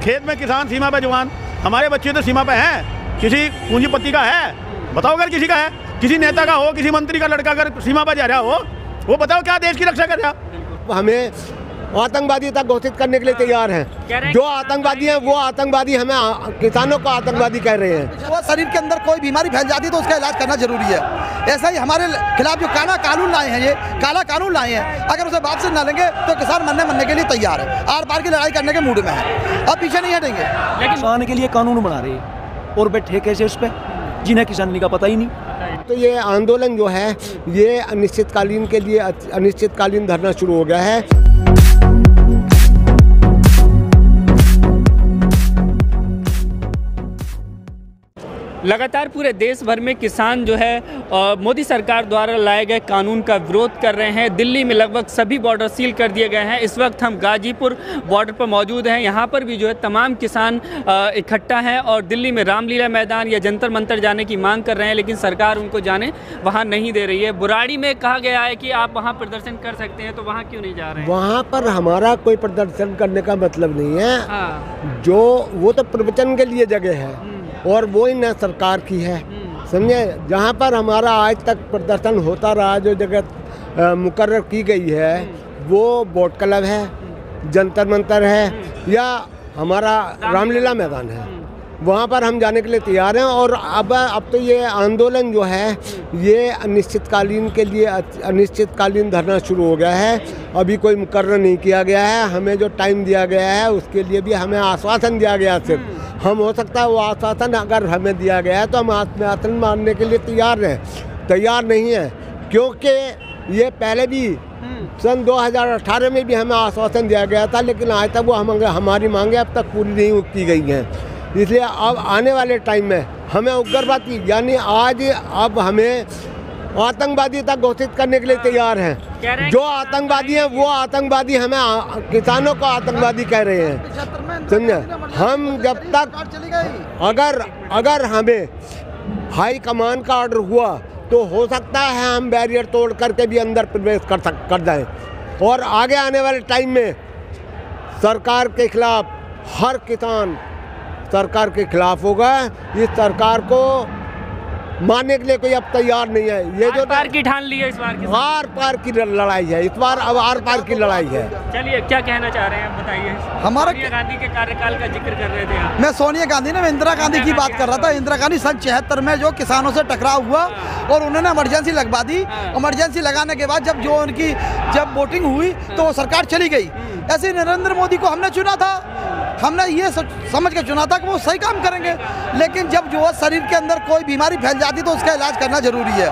खेत में किसान, सीमा पे जवान। हमारे बच्चे तो सीमा पे हैं, किसी पूंजीपति का है, बताओ अगर किसी का है, किसी नेता का हो, किसी मंत्री का लड़का अगर सीमा पर जा रहा हो, वो बताओ क्या देश की रक्षा कर रहा। हमें आतंकवादी तक घोषित करने के लिए तैयार हैं। जो आतंकवादी हैं वो आतंकवादी, हमें किसानों को आतंकवादी कह रहे हैं। वो शरीर के अंदर कोई बीमारी फैल जाती है तो उसका इलाज करना जरूरी है। ऐसा ही हमारे खिलाफ जो काला कानून लाए हैं, ये काला कानून लाए हैं, अगर उसे वापस न लेंगे तो किसान मरने के लिए तैयार है, आर पार की लड़ाई करने के मूड में है, अब पीछे नहीं हटेंगे। लेकिन किसान के लिए कानून बना रहे हैं और बैठे कैसे उस पर, जिन्हें किसानी का पता ही नहीं। तो ये आंदोलन जो है ये अनिश्चितकालीन के लिए अनिश्चितकालीन धरना शुरू हो गया है। लगातार पूरे देश भर में किसान जो है मोदी सरकार द्वारा लाए गए कानून का विरोध कर रहे हैं। दिल्ली में लगभग सभी बॉर्डर सील कर दिए गए हैं। इस वक्त हम गाजीपुर बॉर्डर पर मौजूद हैं। यहाँ पर भी जो है तमाम किसान इकट्ठा हैं और दिल्ली में रामलीला मैदान या जंतर मंतर जाने की मांग कर रहे हैं, लेकिन सरकार उनको जाने वहाँ नहीं दे रही है। बुराड़ी में कहा गया है कि आप वहाँ प्रदर्शन कर सकते हैं, तो वहाँ क्यों नहीं जा रहे हैं? वहाँ पर हमारा कोई प्रदर्शन करने का मतलब नहीं है। जो वो तो प्रवचन के लिए जगह है और वो ही न सरकार की है, समझे। जहाँ पर हमारा आज तक प्रदर्शन होता रहा, जो जगह मुकर्रर की गई है, वो बोट क्लब है, जंतर मंतर है या हमारा रामलीला मैदान है, वहाँ पर हम जाने के लिए तैयार हैं। और अब तो ये आंदोलन जो है ये अनिश्चितकालीन के लिए अनिश्चितकालीन धरना शुरू हो गया है। अभी कोई मुकर्रर नहीं किया गया है। हमें जो टाइम दिया गया है उसके लिए भी हमें आश्वासन दिया गया। सिर्फ हम हो सकता है वो आश्वासन अगर हमें दिया गया है तो हम आश्वासन मानने के लिए तैयार नहीं है, क्योंकि ये पहले भी सन 2018 में भी हमें आश्वासन दिया गया था, लेकिन आज तक वो हमारी मांगे अब तक पूरी नहीं की गई हैं। इसलिए अब आने वाले टाइम में हमें उग्रवादी यानी अब हमें आतंकवादी तक घोषित करने के लिए तैयार हैं। जो आतंकवादी हैं वो आतंकवादी, हमें किसानों को आतंकवादी कह रहे हैं, समझे। हम जब तक अगर हमें हाई कमान का ऑर्डर हुआ तो हो सकता है हम बैरियर तोड़ करके भी अंदर प्रवेश कर जाएं। और आगे आने वाले टाइम में सरकार के खिलाफ हर किसान सरकार के खिलाफ होगा। इस सरकार को मानने के लिए कोई अब तैयार नहीं है। ये जो पार की ठान ली है इस बार की, आर पार की लड़ाई है इस बार, अब आर पार की लड़ाई है। चलिए क्या कहना चाह रहे हैं बताइए। हमारा सोनिया गांधी के कार्यकाल का जिक्र कर रहे थे आप। मैं सोनिया गांधी ने इंदिरा गांधी की बात कर रहा था। इंदिरा गांधी सन 76 में जो किसानों से टकराव हुआ और उन्होंने इमरजेंसी लगवा दी। इमरजेंसी लगाने के बाद जब वोटिंग हुई तो वो सरकार चली गई। ऐसे नरेंद्र मोदी को हमने चुना था, हमने ये समझ के चुना था कि वो सही काम करेंगे, लेकिन जब जो शरीर के अंदर कोई बीमारी फैल जाती है तो उसका इलाज करना जरूरी है।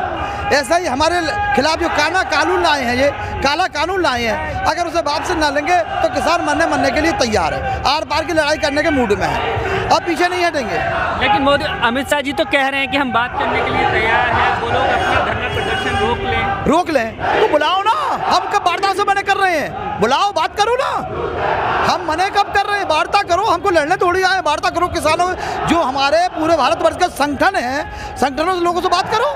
ऐसा ही हमारे खिलाफ जो काला कानून लाए हैं, ये काला कानून लाए हैं, अगर उसे वापस न लेंगे तो किसान मरने के लिए तैयार है, आर पार की लड़ाई करने के मूड में है, अब पीछे नहीं हटेंगे। लेकिन मोदी अमित शाह जी तो कह रहे हैं कि हम बात करने के लिए तैयार हैं, वो लोग अपना धरना प्रदर्शन रोक लें तो बुलाओ ना। हम कब वार्ता से मना कर रहे हैं? बुलाओ, बात करो ना। हम मना कब कर रहे हैं? वार्ता करो, हमको लड़ने थोड़ी आए। वार्ता करो किसानों जो हमारे पूरे भारतवर्ष का संगठन है, संगठनों से लोगों से बात करो,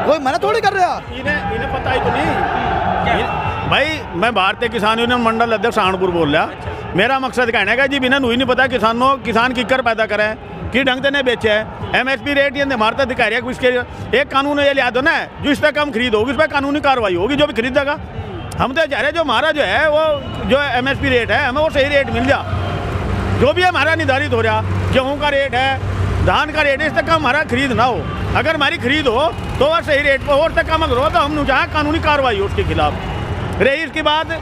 कोई मना थोड़ी कर रहा। इन्हें पता ही तो नहीं भाई। मैं भारतीय किसान यूनियन मंडल अध्यक्ष सहारनपुर बोल रहा। मेरा मकसद कहने का जी बिना नहीं पता किसान किकर पैदा करें कि ढंग से नहीं बेचे है। MSP रेट ये भारत अधिकारी है, उसके एक कानून ये लिया दो ना, जो इस पर कम खरीद होगी उस पर कानूनी कार्रवाई होगी जो भी खरीदेगा। हम तो चाह रहे जो हमारा जो है वो जो MSP रेट है हमें वो सही रेट मिल जा, जो भी हमारा निर्धारित हो रहा। गेहूँ का रेट है, धान का रेट है, इस तक का हमारा खरीद ना हो। अगर हमारी खरीद हो तो वह सही रेट पर और तक कम अगर हो तो हम चाहें कानूनी कार्रवाई हो उसके खिलाफ। रही इसके बाद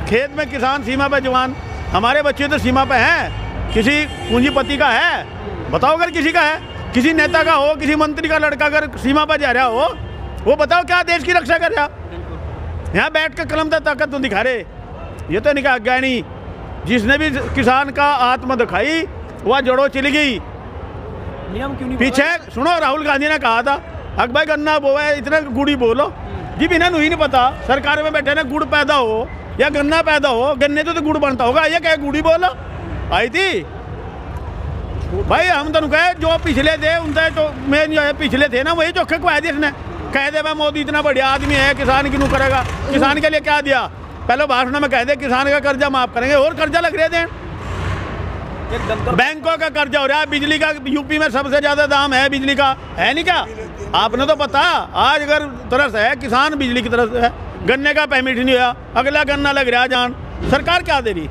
खेत में किसान, सीमा पर जवान। हमारे बच्चे तो सीमा पर हैं, किसी पूंजीपति का है, बताओ अगर किसी का है, किसी नेता का हो, किसी मंत्री का लड़का अगर सीमा पर जा रहा हो, वो बताओ क्या देश की रक्षा कर रहा। यहाँ बैठ कर कलम ताकत तो दिखा रहे। ये तो निकाह ज्ञानी जिसने भी किसान का आत्म दिखाई वह जड़ों चली गई। पीछे सुनो, राहुल गांधी ने कहा था अकबर गन्ना बोवा है, इतना गुड़ी बोलो जी। बिना नहीं पता सरकार में बैठे ना गुड़ पैदा हो या गन्ना पैदा हो, गन्ने तो गुड़ बनता होगा, ये क्या गुड़ी बोलो आई थी भाई। हम तो कहे जो पिछले थे उनसे तो मैं जो है पिछले थे ना वही चौखे को आए इसने कह दे भाई मोदी इतना बढ़िया आदमी है, किसान क्यों करेगा। किसान के लिए क्या दिया? पहले भाषण में कह दे किसान का कर्जा माफ करेंगे और कर्जा लग रहे थे। बैंकों का कर्जा हो रहा है, बिजली का यूपी में सबसे ज्यादा दाम है बिजली का, है नहीं क्या? आपने तो पता, आज अगर तरस है किसान बिजली की तरफ है, गन्ने का पेमेंट नहीं हुआ, अगला गन्ना लग रहा जान, सरकार क्या दे रही?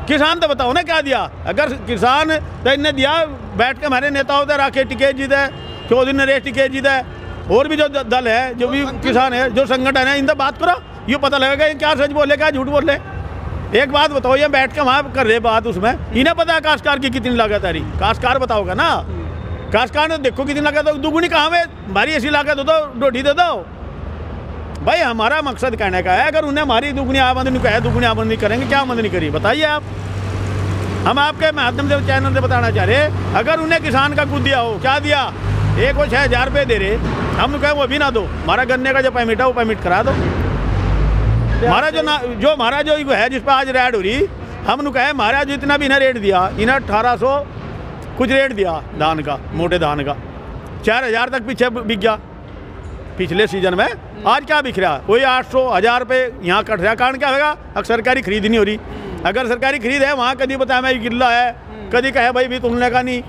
किसान तो बताओ ना क्या दिया? अगर किसान तो इन्हें दिया, बैठ के हमारे नेता होते राके टिकेट जीत है, चौधरी नरेश टिकेट जीत है, और भी जो दल है, जो भी किसान है, जो संगठन है, इनसे बात करो, ये पता लगेगा क्या सच बोले क्या झूठ बोले। एक बात बताओ, ये बैठ के वहाँ कर रहे बात, उसमें इन्हें पता है काश्तकार की कितनी लागत आ रही? काश्तकार बताओगा ना, काश्तकार ने देखो कितनी लागत, दुगुनी कहाँ में, हमारी ऐसी लागत हो तो रोटी दे दो भाई। हमारा मकसद कहने का है, अगर उन्हें हमारी दुगुनी आमदनी कहे, दुगुनी आमदनी करेंगे, क्या आमदनी करी बताइए आप? हम आपके माध्यम से चैनल से बताना चाह रहे, अगर उन्हें किसान का कुछ दिया हो, क्या दिया? एक वो 6,000 रुपये दे रहे, हम कहे वो भी ना दो, हमारा गन्ने का जो पेमेंट है वो पेमेंट करा दो। हमारा जो हमारा जो है जिस पर आज रेड हो रही, हम कहे हमारा जो इतना भी इन्हें रेट दिया, इन्हें 1800 कुछ रेट दिया धान का, मोटे धान का 4,000 तक पीछे बिक गया पिछले सीजन में। आज क्या बिक रहा? वही 800 1000 रुपये यहाँ कट रहा। कारण क्या होगा? अब सरकारी खरीद नहीं हो रही। अगर सरकारी खरीद है, वहाँ कभी बताया मैं गिल्ला है, कभी कहे भाई भी तुलने का नहीं।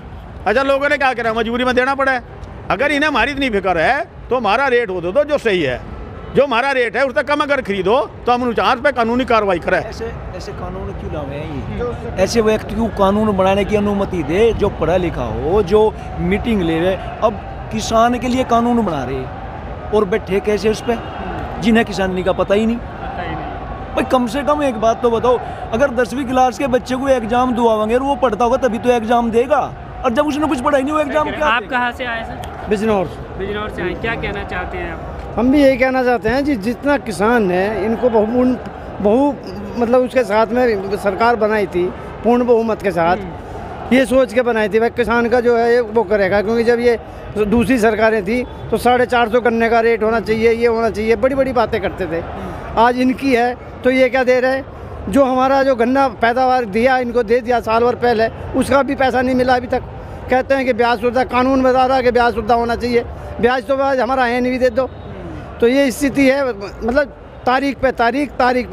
अच्छा, लोगों ने क्या करा, मजबूरी में देना पड़ा है। अगर इन्हें हमारी इतनी फिक्र है तो हमारा रेट हो दो जो सही है, जो हमारा रेट है उससे कम अगर खरीदो तो हम 49 पे कानूनी कार्रवाई करें। ऐसे कानून क्यों लाए हैं ये? ऐसे व्यक्ति को कानून बनाने की अनुमति दे जो पढ़ा लिखा हो, जो मीटिंग ले रहे। अब किसान के लिए कानून बना रहे और बैठे कैसे उस पर, जिन्हें किसानी का पता ही नहीं। भाई कम से कम एक बात तो बताओ, अगर 10वीं क्लास के बच्चे को एग्जाम दुआवाएंगे और वो पढ़ता होगा तभी तो एग्जाम देगा, और जब उसने कुछ पढ़ा ही नहीं वो एग्जाम क्या? आप कहाँ से आए सर? बिजनौर से आए, क्या कहना चाहते हैं आप? हम भी यही कहना चाहते हैं जी, जितना किसान है इनको बहु मतलब उसके साथ में सरकार बनाई थी, पूर्ण बहुमत के साथ, ये सोच के बनाई थी भाई किसान का जो है वो करेगा। क्योंकि जब ये दूसरी सरकारें थी तो 450 गन्ने का रेट होना चाहिए, ये होना चाहिए, बड़ी बड़ी बातें करते थे। आज इनकी है तो ये क्या दे रहे, जो हमारा जो गन्ना पैदावार दिया इनको दे दिया साल भर पहले, उसका भी पैसा नहीं मिला अभी तक। कहते हैं कि ब्याज सुविधा, कानून बता रहा है कि ब्याज सुविधा होना चाहिए, ब्याज तो ब्याज हमारा है नहीं, भी दे दो। तो ये स्थिति है, मतलब तारीख पे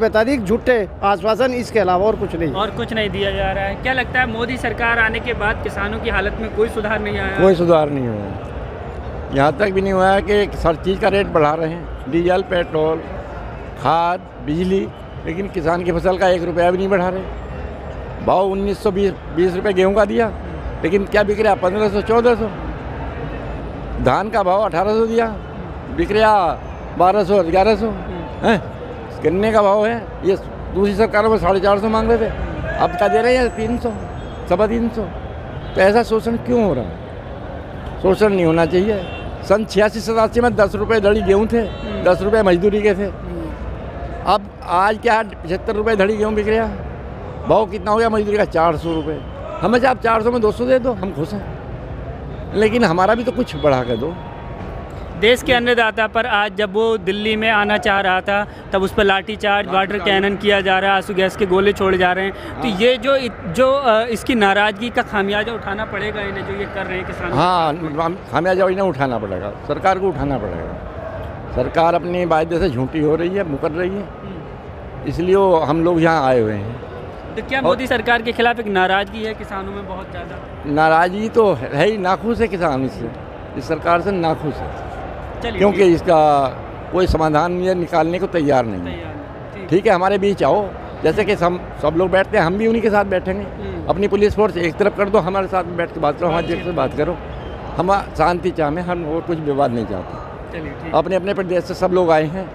तारीख झूठे आश्वासन, इसके अलावा और कुछ नहीं, और कुछ नहीं दिया जा रहा है। क्या लगता है मोदी सरकार आने के बाद किसानों की हालत में कोई सुधार नहीं आया? कोई सुधार नहीं हुआ, यहाँ तक भी नहीं हुआ है कि हर चीज़ का रेट बढ़ा रहे हैं, डीजल, पेट्रोल, खाद, बिजली, लेकिन किसान की फसल का 1 रुपया भी नहीं बढ़ा रहे। भाव 1920 रुपये गेहूँ का दिया, लेकिन क्या बिक रहा? 1500 1400। धान का भाव 1800 दिया, बिक रहा 1200 1100 है। गन्ने का भाव है, ये दूसरी सरकारों में 450 मांग रहे थे, अब क्या दे रहे हैं? 300 350। तो ऐसा शोषण क्यों हो रहा है? शोषण नहीं होना चाहिए। सन 86-87 में 10 रुपये धड़ी गेहूँ थे, 10 रुपये मजदूरी के थे। अब आज क्या 75 रुपये धड़ी गेहूँ बिक रहा। भाव कितना हो गया मजदूरी का? 400 रुपये। हमें आप 400 में 200 दे दो, हम खुश हैं, लेकिन हमारा भी तो कुछ बढ़ा कर दो। देश के अन्नदाता पर आज जब वो दिल्ली में आना चाह रहा था तब उस पर लाठीचार्ज, वाटर कैनन किया जा रहा है, आंसू गैस के गोले छोड़े जा रहे हैं। तो ये जो इसकी नाराज़गी का खामियाजा उठाना पड़ेगा इन्हें, जो ये कर रहे हैं किसान। हाँ, खामियाजा इन्हें उठाना पड़ेगा, सरकार को उठाना पड़ेगा। सरकार अपनी वायदे से झूठी हो रही है, मुकर रही है, इसलिए हम लोग यहाँ आए हुए हैं। तो क्या मोदी सरकार के खिलाफ एक नाराज़गी है किसानों में बहुत ज़्यादा? नाराज़गी तो है ही, नाखुश है किसान इससे, इस सरकार से नाखुश है, क्योंकि इसका कोई समाधान ये निकालने को तैयार नहीं है। ठीक है, हमारे बीच आओ, जैसे कि सब लोग बैठते हैं, हम भी उन्हीं के साथ बैठेंगे। अपनी पुलिस फोर्स एक तरफ कर दो, हमारे साथ बैठ के बात करो, हमारे जगह से बात करो। हम शांति चाहें, हम और कुछ विवाद नहीं चाहते। अपने अपने प्रदेश से सब लोग आए हैं,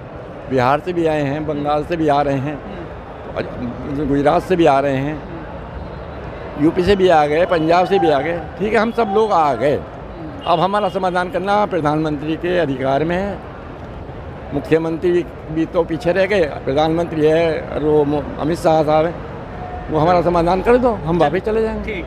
बिहार से भी आए हैं, बंगाल से भी आ रहे हैं, गुजरात से भी आ रहे हैं, यूपी से भी आ गए, पंजाब से भी आ गए। ठीक है, हम सब लोग आ गए। अब हमारा समाधान करना प्रधानमंत्री के अधिकार में है। मुख्यमंत्री भी तो पीछे रह गए, प्रधानमंत्री है और वो अमित शाह साहब है, वो हमारा समाधान कर दो, हम वापस चले जाएंगे।